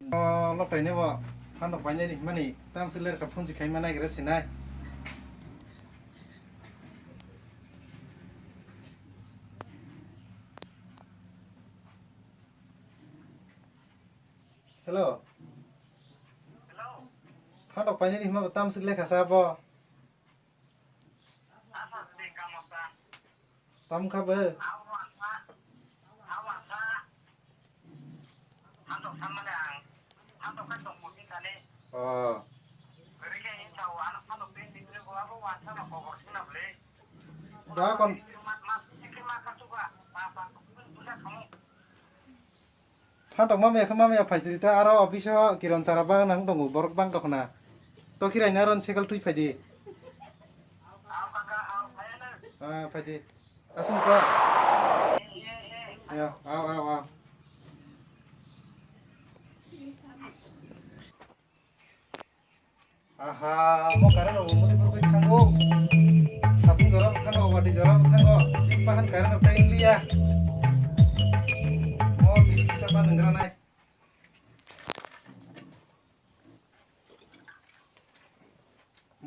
Loptaine bo phandok paine ni mani tam siler ka phunji khaima nagira sinai. Hello. Hello. Phandok paine ni ma tam siler khasa bo. Apa sih kamu tak? Tam kha be. Awak tak. Hantok sama yang. Hantok kan dong mungkin kali. Mereka ini tahu anak hantok ini beli gua wasa nak kau sini beli. Da kon Mas, sikit makan juga. Apa? Bisa kamu. phandok ma me khama me phaisiri ta aro office ho kiron chara ba nang dong borok bang dokna. To khirai na ron sekal tui phaidi. Aw kakak, aw saya nih. Phaidi. Asum ko. Ya, aw. Aha, mo karan o mo dipur koi thango. Satung jora thango, wadi jora thango. Simpahan karan o paing liya. Mo bisa pa nengra nai.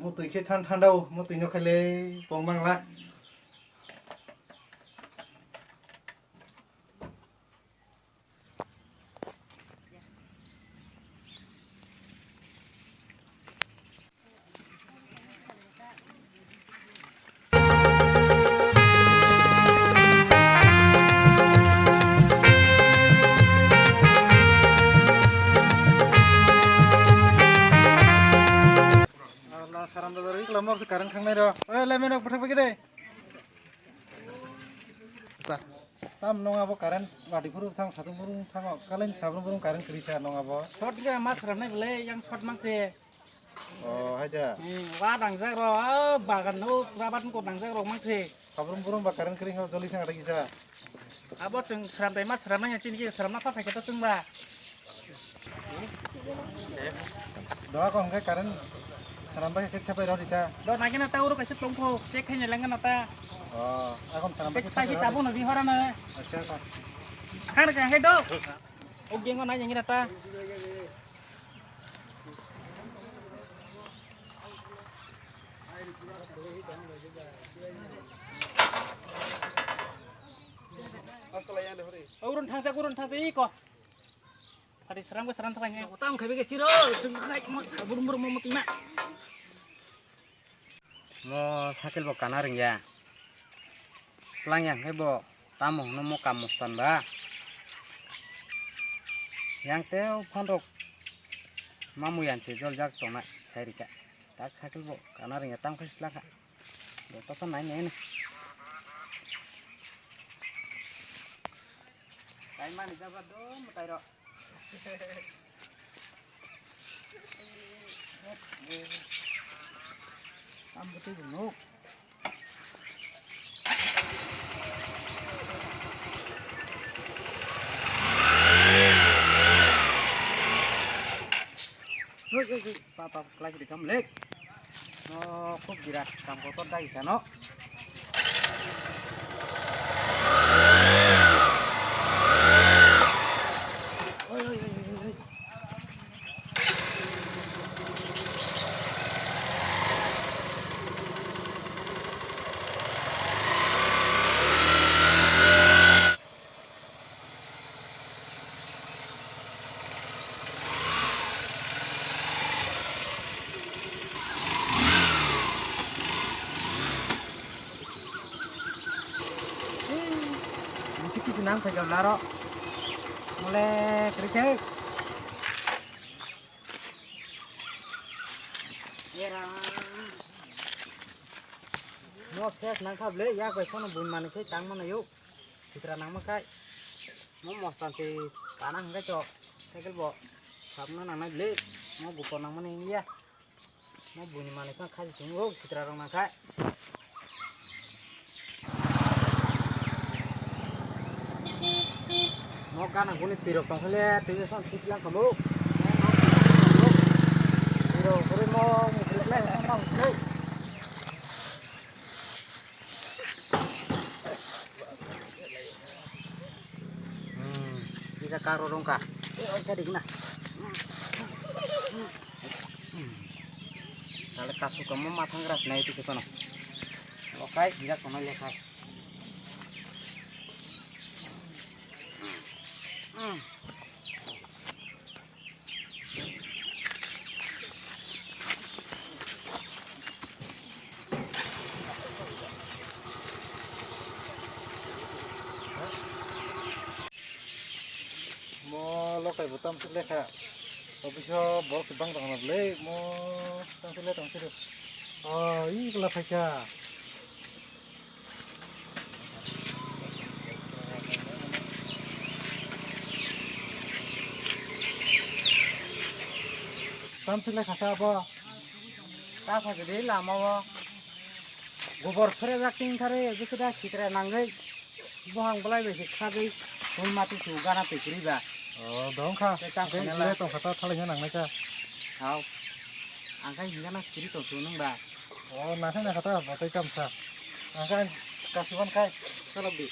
Mo tui khe thandau, mo tui no khale pong bangla. Saram da dari lamor sekarang khang nai ro. Lemen ok pathak pagi deh. Ta. Tam nonga bo karan wadi puru thang satung puru thang kalen sabrung puru karan krisa nonga bo. Shot ga mas ramnai bele yang shot mangse. Haja. Wa dangjak ro bagan no rabat ko dangjak ro mangse. Sabrung puru ba karan kring ho joli thang ada kisa. Abo chung sramtai mas ramnai chin ki sramna pa saketa chung ba. Doa ko hangkai karan saram ba khe thapai ro dita. Do nagina ta uro kaise tongko check khaine langan ta. Akon saram ba khe Ta ki tabu na bi hora na. Acha ta. Kan ka ngai do. O gengo na yang ta. Urun thangja iko. Tadi serang ngai utam khabe ke chiro chung khai mo burum mo tina. Mo sakil bo kanaring ya. Pelang yang hebo tamu nemu kamu tanda. Yang teo pondok mamu yang cejol jak tona sairika. Tak sakil bo kanaring ya tam khis laka. Do to kan nai ne. Kai mani jabat do mutai ro. Tam betul bunuk. Papa kelas di kamlek. No, kok giras kam kotor dah ikan no. Sikit senang saya laro. Mulai kerja. Nó xét nang khắp lễ ya quay con bùn màn cái trắng mà nó yếu thì ra nang mất cái nó một tàn thì cả năng cái trọ cái bộ khắp nó nang này lễ nó bùn con nang mà này ya nó bùn màn cái khai xuống gốc thì ra nang cái nó cái nào cũng đi tiro trong cái lễ từ son xịt lang cầm lô tiro cái nó một cái lễ nó bằng cái karo dong kak, jadi gimana? Kalau kasu kamu matang keras nah itu kita no. Oke, tidak kono lekay. Mau lo kayak butam sih lekha. Tapi so bol sebang tangan beli mau tang sih. Oh, ini kalau baca. Tam sih lekha apa? Tak saja deh lama gobar fere raking thare itu sudah citra nangai bohang belai besi khagai pun mati juga na pikiri ba. Oh, dong kah? Kita Ini kenal. tong kata thalanya nang naca. Tahu. Angkai juga na spirit tuh nung ba. Oh, nasa na kata batai kamsa. Angkan kasuan kai. Kalau bi.